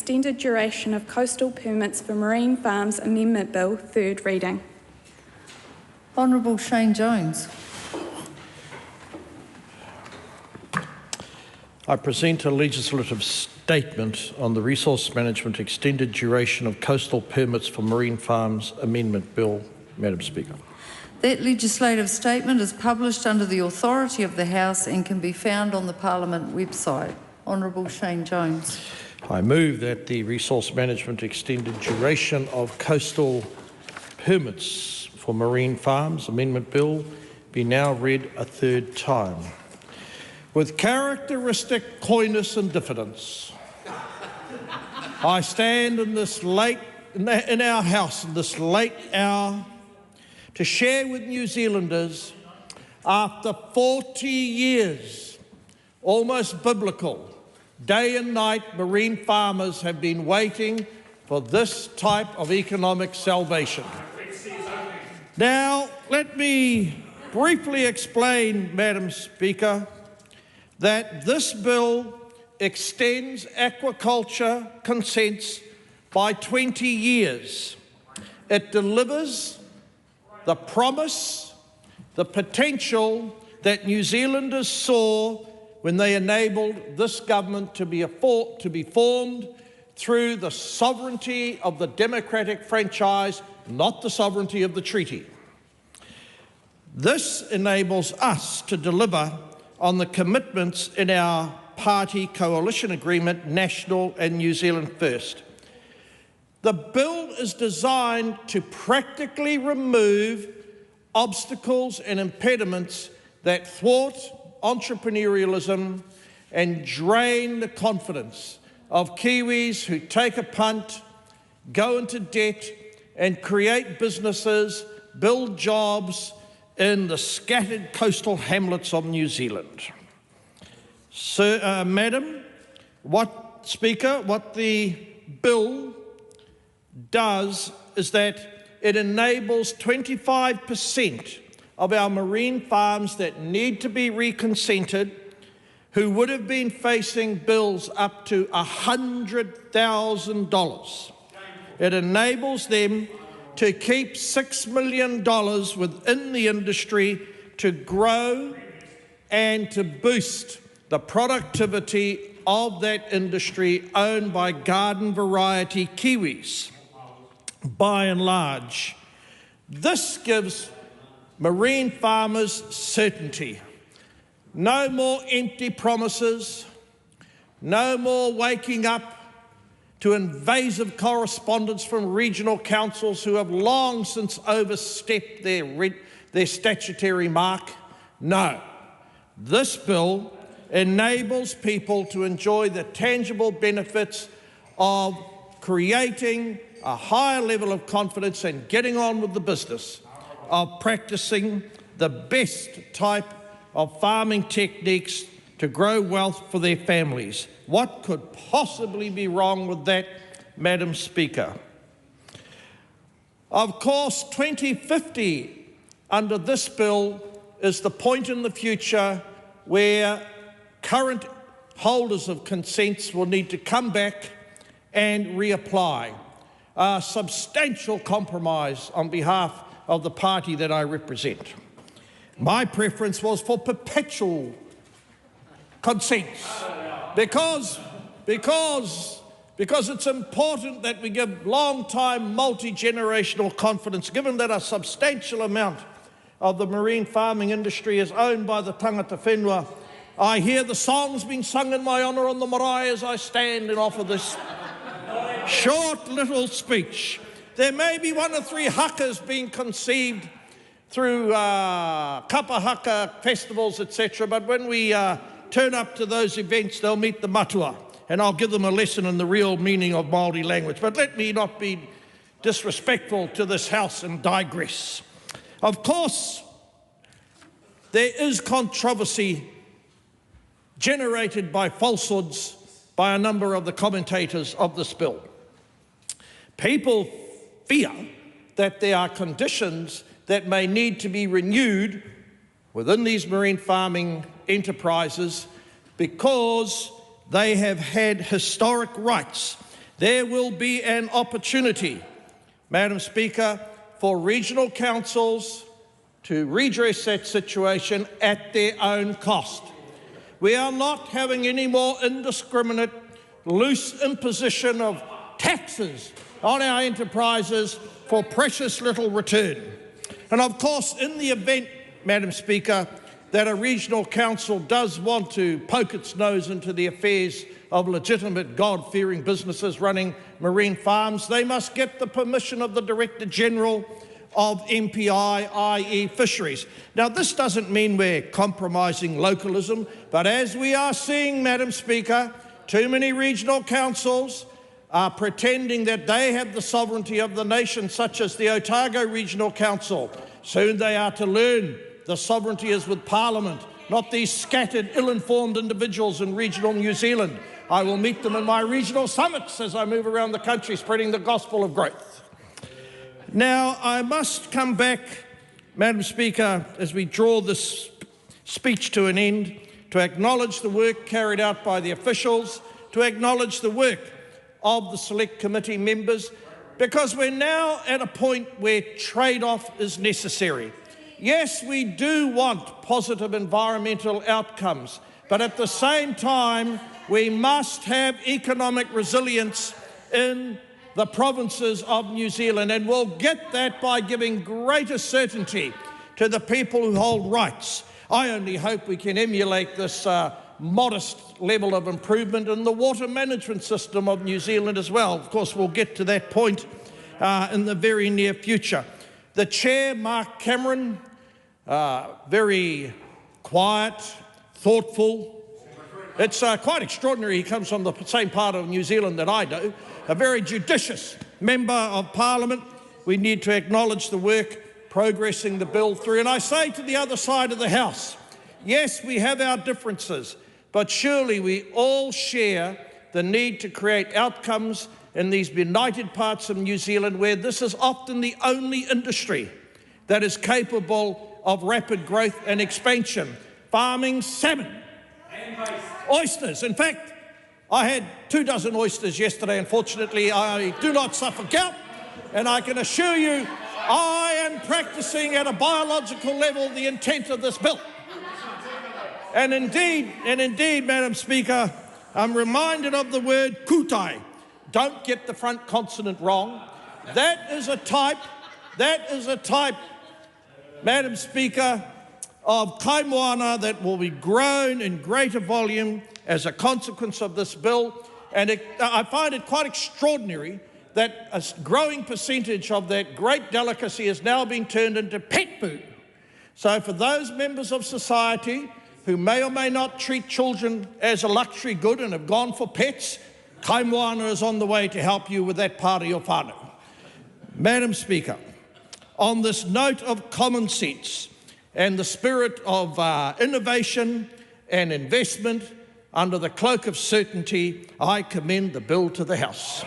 Extended Duration of Coastal Permits for Marine Farms Amendment Bill, third reading. Honourable Shane Jones. I present a legislative statement on the Resource Management Extended Duration of Coastal Permits for Marine Farms Amendment Bill, Madam Speaker. That legislative statement is published under the authority of the House and can be found on the Parliament website. Honourable Shane Jones. I move that the Resource Management Extended Duration of Coastal Permits for Marine Farms Amendment Bill be now read a third time. With characteristic coyness and diffidence, I stand in our House in this late hour to share with New Zealanders, after 40 years, almost biblical, day and night, marine farmers have been waiting for this type of economic salvation. Now, let me briefly explain, Madam Speaker, that this bill extends aquaculture consents by 20 years. It delivers the promise, the potential that New Zealanders saw when they enabled this government to be formed through the sovereignty of the democratic franchise, not the sovereignty of the treaty. This enables us to deliver on the commitments in our party coalition agreement, National and New Zealand First. The bill is designed to practically remove obstacles and impediments that thwart entrepreneurialism and drain the confidence of Kiwis who take a punt, go into debt and create businesses, build jobs in the scattered coastal hamlets of New Zealand. So, Madam, what the bill does is that it enables 25% of our marine farms that need to be reconsented, who would have been facing bills up to $100,000. It enables them to keep $6 million within the industry to grow and to boost the productivity of that industry owned by garden variety Kiwis. By and large, this gives marine farmers certainty. No more empty promises, no more waking up to invasive correspondence from regional councils who have long since overstepped their statutory mark. No, this bill enables people to enjoy the tangible benefits of creating a higher level of confidence and getting on with the business of practicing the best type of farming techniques to grow wealth for their families. What could possibly be wrong with that, Madam Speaker? Of course, 2050 under this bill is the point in the future where current holders of consents will need to come back and reapply. A substantial compromise on behalf of the party that I represent. My preference was for perpetual consents because it's important that we give long-time multi-generational confidence, given that a substantial amount of the marine farming industry is owned by the tangata whenua. I hear the songs being sung in my honour on the marae as I stand and offer this short little speech. There may be 1 or 3 hakas being conceived through kapa haka festivals, etc., but when we turn up to those events, they'll meet the matua, and I'll give them a lesson in the real meaning of Māori language. But let me not be disrespectful to this House and digress. Of course, there is controversy generated by falsehoods by a number of the commentators of this bill. People fear that there are conditions that may need to be renewed within these marine farming enterprises because they have had historic rights There will be an opportunity, Madam Speaker, for regional councils to redress that situation at their own cost. We are not having any more indiscriminate, loose imposition of taxes on our enterprises for precious little return. And of course, in the event, Madam Speaker, that a regional council does want to poke its nose into the affairs of legitimate, God-fearing businesses running marine farms, they must get the permission of the Director General of MPI, i.e. Fisheries. Now, this doesn't mean we're compromising localism, but as we are seeing, Madam Speaker, too many regional councils are pretending that they have the sovereignty of the nation, such as the Otago Regional Council. Soon they are to learn the sovereignty is with Parliament, not these scattered, ill-informed individuals in regional New Zealand. I will meet them in my regional summits as I move around the country spreading the gospel of growth. Now, I must come back, Madam Speaker, as we draw this speech to an end, to acknowledge the work carried out by the officials, to acknowledge the work of the Select Committee members, because we're now at a point where trade-off is necessary. Yes, we do want positive environmental outcomes, but at the same time, we must have economic resilience in the provinces of New Zealand, and we'll get that by giving greater certainty to the people who hold rights. I only hope we can emulate this modest level of improvement in the water management system of New Zealand as well. Of course, we'll get to that point in the very near future. The Chair, Mark Cameron, very quiet, thoughtful. It's quite extraordinary. He comes from the same part of New Zealand that I do. A very judicious member of Parliament. We need to acknowledge the work progressing the bill through. And I say to the other side of the House, yes, we have our differences, but surely we all share the need to create outcomes in these benighted parts of New Zealand where this is often the only industry that is capable of rapid growth and expansion. Farming, salmon, oysters. In fact, I had 24 oysters yesterday. Unfortunately, I do not suffer gout, and I can assure you I am practising at a biological level the intent of this bill. And indeed, Madam Speaker, I'm reminded of the word kutai. Don't get the front consonant wrong. That is a type, Madam Speaker, of kaimoana that will be grown in greater volume as a consequence of this bill. And I find it quite extraordinary that a growing percentage of that great delicacy is now being turned into pet food. So for those members of society who may or may not treat children as a luxury good and have gone for pets, kaimoana is on the way to help you with that part of your whānau. Madam Speaker, on this note of common sense and the spirit of innovation and investment under the cloak of certainty, I commend the bill to the House.